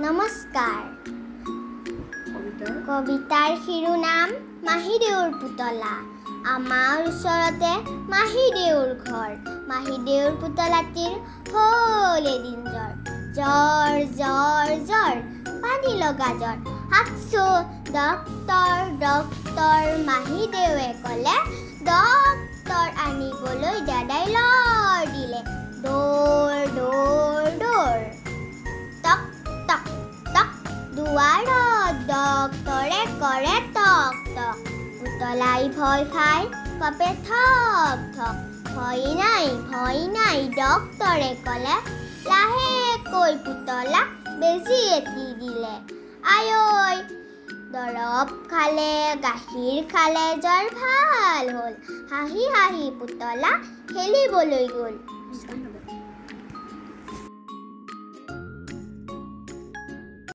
নমস্কাৰ। কবিতাৰ শিৰোনাম মাহীদেউৰ পুতলা। আমাৰ ওচৰতে মাহীদেউৰ ঘৰ। মাহীদেউৰ পুতলাটিৰ হ'ল এদিন জ্বৰ। জ্বৰ জ্বৰ জ্বৰ, পানী লগা জ্বৰ। হাকচো ডক্তৰ ডক্তৰ, মাহীদেউৱে ক'লে। ডক্তৰ আনিবলৈ দাদাই লৰ দিলে। দৌৰ দৌৰ দৌৰ, টক টক টক, দুৱাৰত ডক্তৰে কৰে টক টক। পুতলাই ভয় খাই কপে থক থক। ভয় নাই, ডক্তৰে ক'লে। লাহেকৈ পুতলাক বেজী এটি দিলে। আঐ, দৰৱ খালে, গাখীৰ খালে, জ্বৰ ভাল হ'ল। হাঁহি হাঁহি পুতলা খেলিবলৈ গ'ল।